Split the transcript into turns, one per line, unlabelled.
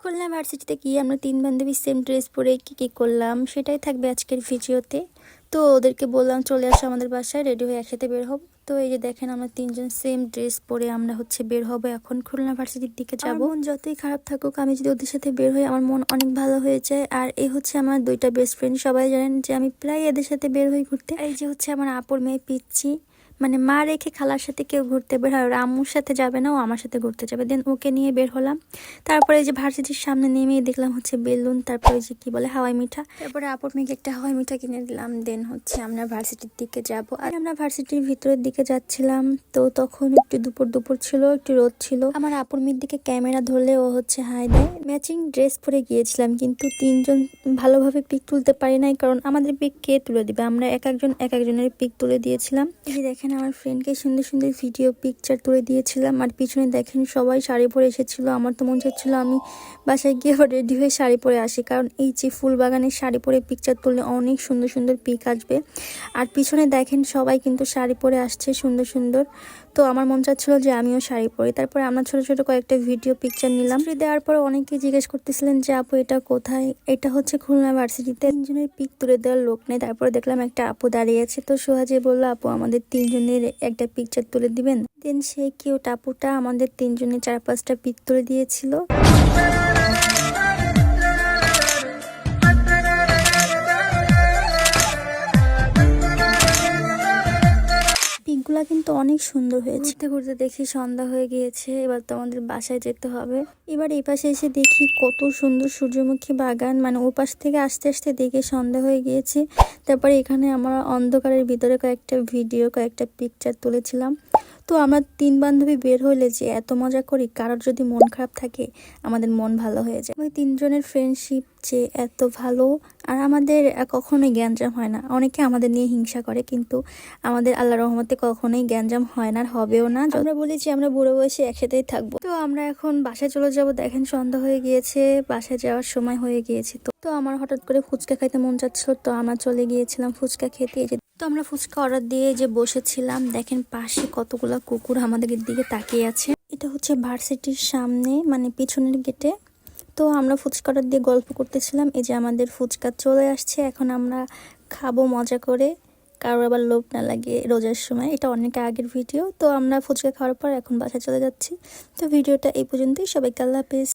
খুলনা ভার্সিটিতে গিয়ে আমরা 3 বান্ধবী সেম ড্রেস পরে কি করলাম সেটাই থাকবে আজকের ভিডিওতে। তো ওদেরকে বললাম চলে আসো আমাদের বাসায়, রেডি হয়ে একসাথে বের হব। তো এই যে দেখেন আমরা 3জন সেম ড্রেস পরে আমরা বের হব, এখন খুলনা ভার্সিটির দিকে যাব। মন যতই খারাপ থাকুক, আমি যদি ওদের সাথে বের হই আমার মন অনেক ভালো হয়ে যায়। আর এই হচ্ছে আমার 2টা বেস্ট ফ্রেন্ড, সবাই জানেন যে আমি প্রায় এদের সাথে বের হই ঘুরতে। এই যে হচ্ছে আমার আপুর মেয়ে পিচ্ছি, মানে মা রেখে খালার সাথে কেউ ঘুরতে বের হয়, ওরা আম্মুর সাথে যাবে না, ও আমার সাথে ঘুরতে যাবে। দেন ওকে নিয়ে বের হলাম। তারপরে এই যে ভার্সিটির সামনে নেমেই দেখলাম হচ্ছে বেলুন, তারপরে যে কি বলে হাওয়াই মিঠা। তারপরে আপুর মেয়েকে একটা হাওয়াই মিঠা কিনে দিলাম। দেন হচ্ছে আমরা ভার্সিটির দিকে যাব। আর আমরা ভার্সিটির ভিতরের দিকে যাচ্ছিলাম, তো তখন একটু দুপুর ছিল, একটু রোদ ছিল। আমার আপুর মেয়ের দিকে ক্যামেরা ধরলে ও হচ্ছে হাই দেয়। ম্যাচিং ড্রেস পরে গিয়েছিলাম, কিন্তু 3জন ভালোভাবে পিক তুলতে পারি নাই, কারণ আমাদের পিক কে তুলে দিবে, আমরা এক একজনের পিক তুলে দিয়েছিলাম। এই যে দেখেন আমার ফ্রেন্ডকে সুন্দর সুন্দর ভিডিও পিকচার তুলে দিয়েছিলাম। আর পিছনে দেখেন সবাই শাড়ি পরে এসেছিল। আমার তো মন চাচ্ছিল আমি বাসায় গিয়ে রেডি হয়ে শাড়ি পরে আসি, কারণ এই যে ফুল বাগানের শাড়ি পরে পিকচার তুললে অনেক সুন্দর সুন্দর পিক আসবে। আর পিছনে দেখেন সবাই কিন্তু শাড়ি পরে আসছে সুন্দর সুন্দর। তো আমার মন চাচ্ছিল যে আমিও শাড়ি পরি। তারপরে আমরা ছোট ছোট কয়েকটা ভিডিও পিকচার নিলাম। দেওয়ার পর অনেকে জিজ্ঞেস করতেছিলেন যে আপু এটা কোথায়, এটা হচ্ছে খুলনা ভার্সিটিতে। 3জনের পিক তুলে দেওয়ার লোক নেই। তারপরে দেখলাম একটা আপু দাঁড়িয়ে আছে, তো সোহাজে বললো আপু আমাদের 3জনের একটা পিকচার তুলে দিবেন। দেন সেই কিউট আপুটা আমাদের 3জনের 4-5টা পিক তুলে দিয়েছিল। পিকগুলা কিন্তু অনেক সুন্দর হয়েছে। ঘুরতে ঘুরতে দেখি সন্ধ্যা হয়ে গিয়েছে, এবার তো আমাদের বাসায় যেতে হবে। এবার এই পাশে এসে দেখি কত সুন্দর সূর্যমুখী বাগান, মানে ও পাশ থেকে আস্তে আস্তে দেখে সন্ধ্যা হয়ে গিয়েছে। তারপরে এখানে আমরা অন্ধকারের ভিতরে কয়েকটা ভিডিও, কয়েকটা পিকচার তুলেছিলাম। তো আমরা 3 বান্ধবী বের হইলে যে এত মজা করি, কারোর যদি মন খারাপ থাকে আমাদের মন ভালো হয়ে যায়। ওই 3জনের ফ্রেন্ডশিপ যে এত ভালো। আর আমাদের কখনোই গ্যাঞ্জাম হয় না। অনেকে আমাদের নিয়ে হিংসা করে, কিন্তু আমাদের আল্লাহ রহমতে কখনোই গ্যাঞ্জাম হয় না, আর হবেও না। আমরা বলি যে আমরা বুড়ো বয়সে একসাথেই থাকবো। তো আমরা এখন বাসায় চলে যাব। দেখেন সন্ধ্যা হয়ে গিয়েছে, বাসায় যাওয়ার সময় হয়ে গিয়েছে। তো আমার হঠাৎ করে ফুচকা খাইতে মন চাচ্ছিল, তো আমরা চলে গিয়েছিলাম ফুচকা খেতে। তো আমরা ফুচকা অর্ডার দিয়ে যে বসেছিলাম, দেখেন পাশে কতগুলা কুকুর আমাদের দিকে তাকিয়ে আছে। এটা হচ্ছে ভার্সিটির সামনে, মানে পিছনের গেটে। তো আমরা ফুচকা অর্ডার দিয়ে গল্প করতেছিলাম। এই যে আমাদের ফুচকা চলে আসছে, এখন আমরা খাবো মজা করে, কারোর আবার লোভ না লাগে রোজার সময়। এটা অনেক আগের ভিডিও। তো আমরা ফুচকা খাওয়ার পর এখন বাসায় চলে যাচ্ছি। তো ভিডিওটা এই পর্যন্তই। সবাইকে আল্লাহ হাফেজ।